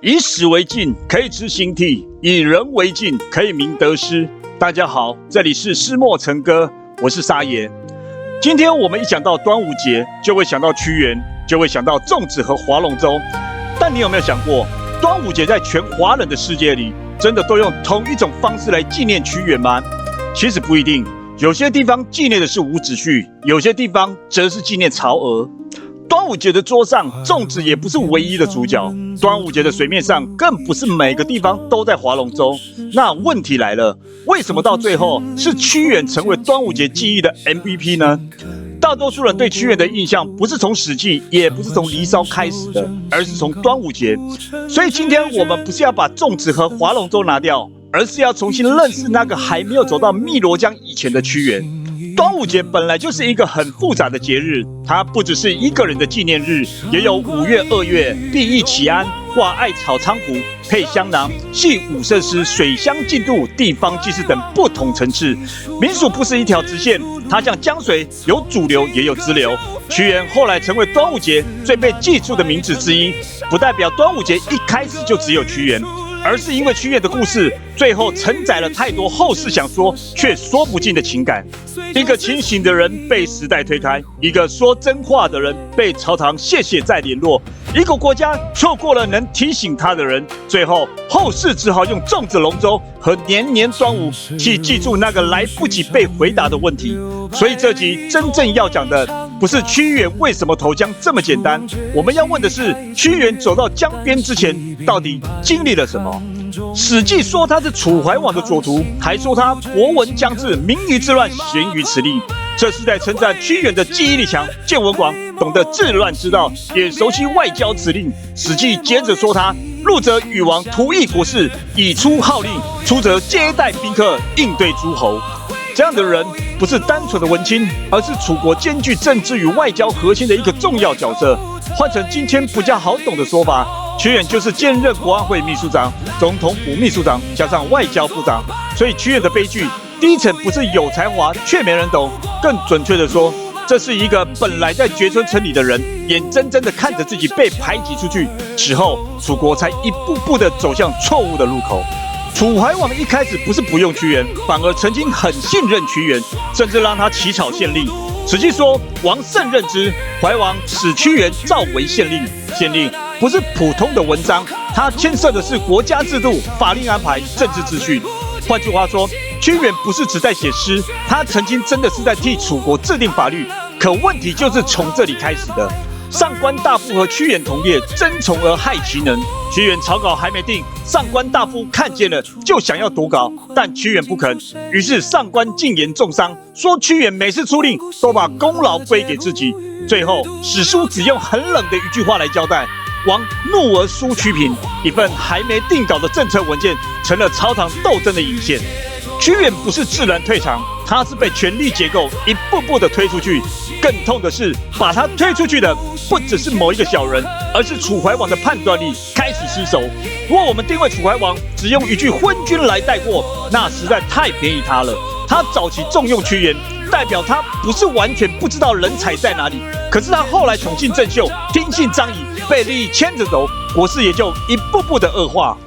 以史为镜，可以知兴替；以人为镜，可以明得失。大家好，这里是诗墨成歌，我是沙爷。今天我们一想到端午节，就会想到屈原，就会想到粽子和划龙舟。但你有没有想过，端午节在全华人的世界里，真的都用同一种方式来纪念屈原吗？其实不一定，有些地方纪念的是伍子胥，有些地方则是纪念曹娥。端午节的桌上，粽子也不是唯一的主角。端午节的水面上，更不是每个地方都在划龙舟。那问题来了，为什么到最后是屈原成为端午节记忆的 MVP 呢？大多数人对屈原的印象，不是从《史记》，也不是从《离骚》开始的，而是从端午节。所以今天我们不是要把粽子和划龙舟拿掉，而是要重新认识那个还没有走到汨罗江以前的屈原。端午节本来就是一个很复杂的节日，它不只是一个人的纪念日，也有5月、2月、毕义祈安、挂艾草菖蒲、配香囊、系五圣诗、水乡进度、地方祭祀等不同层次。民俗不是一条直线，它像江水，有主流也有支流。屈原后来成为端午节最被记住的名字之一，不代表端午节一开始就只有屈原，而是因为屈原的故事最后承载了太多后世想说却说不尽的情感。一个清醒的人被时代推开，一个说真话的人被朝堂谢谢再联络，一个国家错过了能提醒他的人，最后后世只好用粽子龙舟和年年端午去记住那个来不及被回答的问题。所以这集真正要讲的不是屈原为什么投江这么简单，我们要问的是屈原走到江边之前到底经历了什么。史记说他是楚怀王的左徒，还说他博闻将至，明于治乱，贤于持令。这是在称赞屈原的记忆力强、见闻广，懂得治乱之道，也熟悉外交指令。史记接着说他入则与王图议国事，以出号令；出则接待宾客，应对诸侯。这样的人不是单纯的文青，而是楚国兼具政治与外交核心的一个重要角色。换成今天比较好懂的说法，屈原就是兼任国安会秘书长、总统府秘书长，加上外交部长。所以屈原的悲剧，第一层不是有才华却没人懂，更准确的说，这是一个本来在绝村城里的人，眼睁睁的看着自己被排挤出去，此后楚国才一步步的走向错误的路口。楚怀王一开始不是不用屈原，反而曾经很信任屈原，甚至让他起草县令。史记说，王甚任之，怀王使屈原召为县令。县令不是普通的文章，它牵涉的是国家制度、法令安排、政治秩序。换句话说，屈原不是只在写诗，他曾经真的是在替楚国制定法律。可问题就是从这里开始的。上官大夫和屈原同列，争宠而害其能。屈原草稿还没定，上官大夫看见了就想要夺稿，但屈原不肯。于是上官进言重伤，说屈原每次出令都把功劳归给自己。最后史书只用很冷的一句话来交代：王怒而书屈平。一份还没定稿的政策文件，成了朝堂斗争的引线。屈原不是自然退场，他是被权力结构一步步的推出去。更痛的是，把他推出去的不只是某一个小人，而是楚怀王的判断力开始失守。如果我们定位楚怀王只用一句昏君来带过，那实在太便宜他了。他早期重用屈原，代表他不是完全不知道人才在哪里，可是他后来宠信郑袖，听信张仪，被利益牵着走，国势也就一步步的恶化。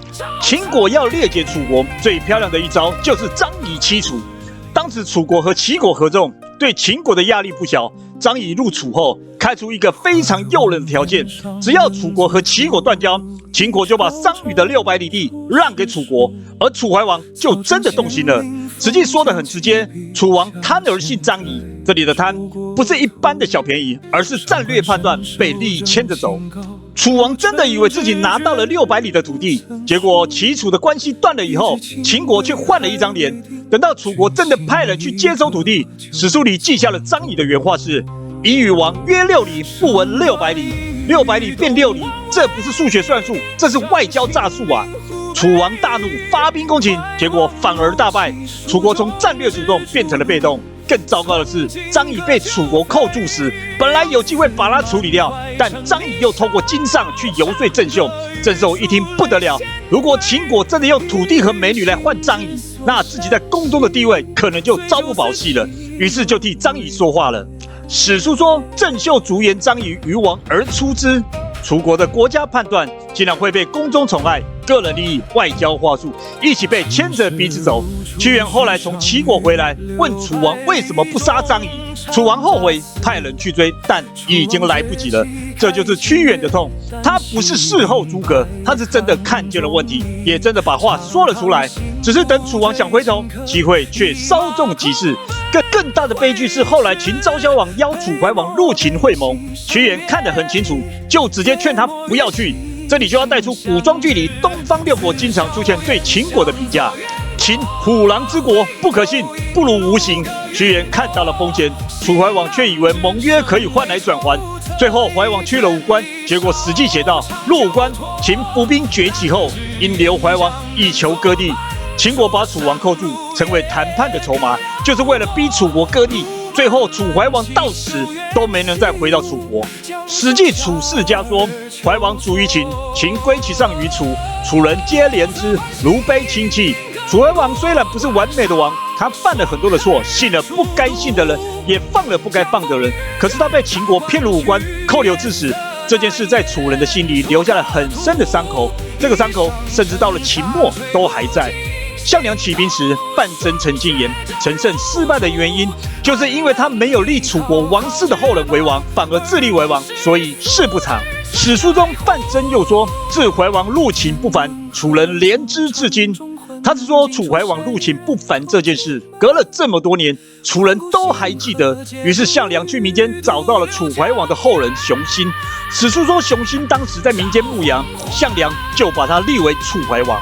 秦国要列解楚国，最漂亮的一招就是张仪欺楚。当时楚国和齐国合纵，对秦国的压力不小。张仪入楚后，开出一个非常诱人的条件：只要楚国和齐国断交，秦国就把商於的600里地让给楚国，而楚怀王就真的动心了。史记说得很直接，楚王贪而信张仪。这里的贪不是一般的小便宜，而是战略判断，被利益牵着走。楚王真的以为自己拿到了600里的土地，结果齐楚的关系断了以后，秦国却换了一张脸。等到楚国真的派人去接收土地，史书里记下了张仪的原话是：仪与王约6里，不闻600里，600里变6里，这不是数学算术，这是外交诈术啊！楚王大怒，发兵攻秦，结果反而大败。楚国从战略主动变成了被动。更糟糕的是，张仪被楚国扣住时，本来有机会把他处理掉，但张仪又透过荆上去游说郑袖。郑袖一听不得了，如果秦国真的用土地和美女来换张仪，那自己在宫中的地位可能就朝不保夕了。于是就替张仪说话了。史书说，郑袖逐言张仪于王而出之。楚国的国家判断竟然会被宫中宠爱，个人利益、外交话术一起被牵着鼻子走。屈原后来从齐国回来，问楚王为什么不杀张仪，楚王后悔，派人去追，但已经来不及了。这就是屈原的痛，他不是事后诸葛，他是真的看见了问题，也真的把话说了出来。只是等楚王想回头，机会却稍纵即逝。更大的悲剧是，后来秦昭襄王邀楚怀王入秦会盟，屈原看得很清楚，就直接劝他不要去。这里就要带出古装剧里东方六国经常出现对秦国的评价：秦虎狼之国，不可信，不如无形。屈原看到了风险，楚怀王却以为盟约可以换来转圜。最后怀王去了武关，结果《史记》写道：入武关，秦伏兵崛起后，因留怀王以求割地。秦国把楚王扣住，成为谈判的筹码，就是为了逼楚国割地。最后楚怀王到死都没能再回到楚国。《史记·楚世家》说：怀王卒于秦，秦归其上于楚，楚人皆怜之，如悲亲戚。楚怀王虽然不是完美的王，他犯了很多的错，信了不该信的人，也放了不该放的人。可是他被秦国骗入武关，扣留致死。这件事在楚人的心里留下了很深的伤口，这个伤口甚至到了秦末都还在。项梁起兵时，范增曾进言，陈胜失败的原因，就是因为他没有立楚国王室的后人为王，反而自立为王，所以事不长。史书中范增又说，自怀王入秦不凡，楚人怜之至今。他是说楚怀王入秦不凡这件事，隔了这么多年，楚人都还记得。于是项梁去民间找到了楚怀王的后人熊心。史书说熊心当时在民间牧羊，项梁就把他立为楚怀王。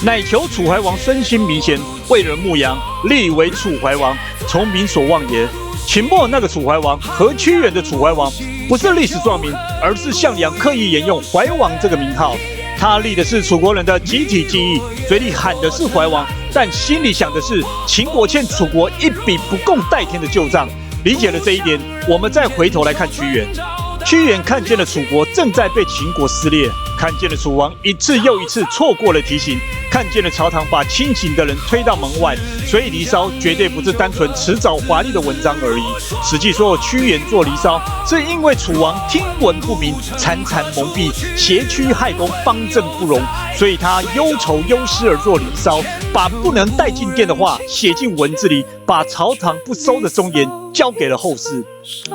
乃求楚怀王身心明贤，为人牧羊，立为楚怀王，从民所望也。秦末那个楚怀王和屈原的楚怀王，不是历史撞名，而是项梁刻意沿用怀王这个名号。他立的是楚国人的集体记忆，嘴里喊的是怀王，但心里想的是秦国欠楚国一笔不共戴天的旧账。理解了这一点，我们再回头来看屈原。屈原看见了楚国正在被秦国撕裂，看见了楚王一次又一次错过了提醒，看见了朝堂把清醒的人推到门外，所以《离骚》绝对不是单纯辞藻华丽的文章而已。实际说，屈原做《离骚》是因为楚王听闻不明，残残蒙蔽，挟屈害公，方正不容，所以他忧愁忧思而做《离骚》，把不能带进殿的话写进文字里，把朝堂不收的忠言交给了后世。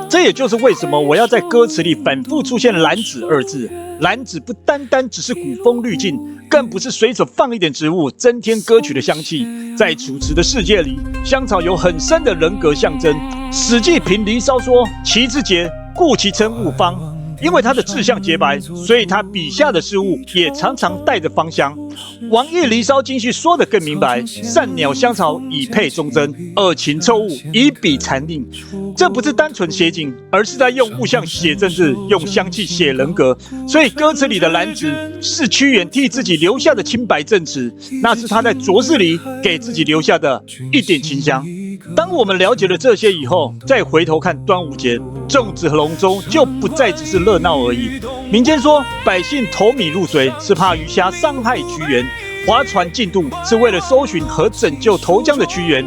这也就是为什么我要在歌词里反复出现兰子二字。兰子不单单只是古风滤镜，更不是随手放一点植物增添歌曲的香气。在楚辞的世界里，香草有很深的人格象征。《史记·评离骚》说：其之节，故其称物芳。因为他的志向洁白，所以他笔下的事物也常常带着芳香。王逸《离骚》金序说得更明白：善鸟香草以配忠贞，恶禽臭物以比残令。这不是单纯写景，而是在用物象写政治，用香气写人格。所以歌词里的兰子是屈原替自己留下的清白正直，那是他在浊世里给自己留下的一点清香。当我们了解了这些以后，再回头看端午节，粽子和龙舟就不再只是热闹而已。民间说，百姓投米入水是怕鱼虾伤害屈原，划船进渡是为了搜寻和拯救投江的屈原。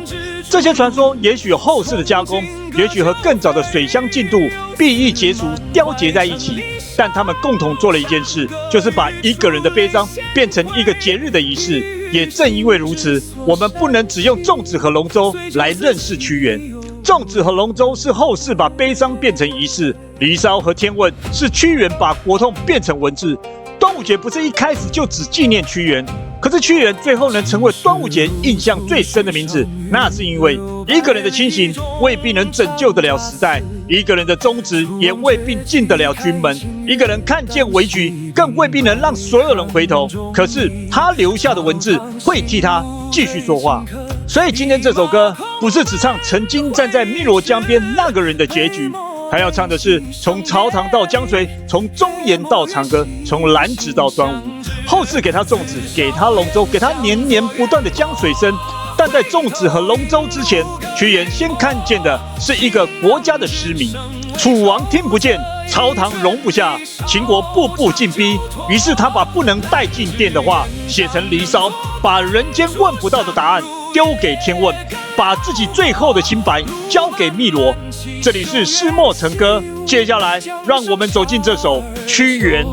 这些传说也许有后世的加工，也许和更早的水乡进渡、避疫节俗雕结在一起，但他们共同做了一件事，就是把一个人的悲伤变成一个节日的仪式。也正因为如此，我们不能只用粽子和龙舟来认识屈原。粽子和龙舟是后世把悲伤变成仪式，离骚和天问是屈原把国痛变成文字。端午节不是一开始就只纪念屈原，可是屈原最后能成为端午节印象最深的名字，那是因为一个人的清醒未必能拯救得了时代，一个人的忠直也未必进得了军门，一个人看见危局更未必能让所有人回头，可是他留下的文字会替他继续说话。所以今天这首歌不是只唱曾经站在汨罗江边那个人的结局，还要唱的是从朝堂到江水，从忠言到长歌，从兰子到端午。后世给他粽子，给他龙舟，给他年年不断的江水声，但在粽子和龙舟之前，屈原先看见的是一个国家的失明。楚王听不见，朝堂容不下，秦国步步进逼，于是他把不能带进殿的话写成《离骚》，把人间问不到的答案丢给天问，把自己最后的清白交给汨罗。这里是诗墨成歌，接下来让我们走进这首《屈原》。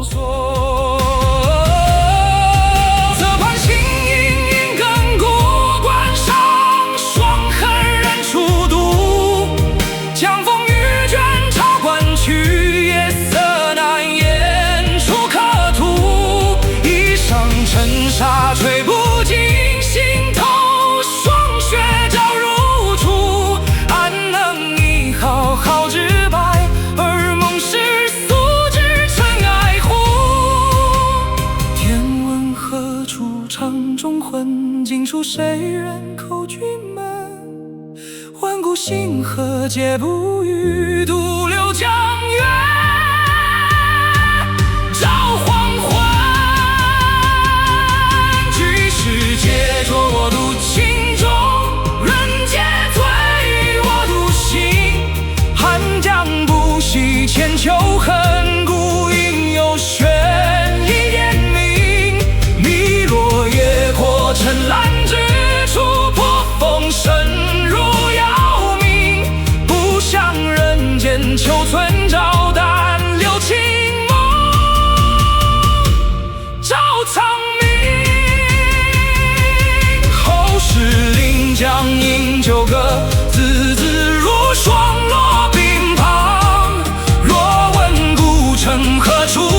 沙吹不尽心头，霜雪照如初。安能一毫毫之白，而梦世俗之尘埃乎？天问何处场中魂？惊出谁人口君门？万古星河皆不语，独留江月照黄昏。皆浊我独清中，人皆醉我独醒。汉江不息千秋恨，孤影犹悬一点明。汨罗越过沉澜之处，破风声如遥鸣。不想人间求存照淡留清梦，照苍江饮酒歌，字字如霜落鬓旁。若问古城何处？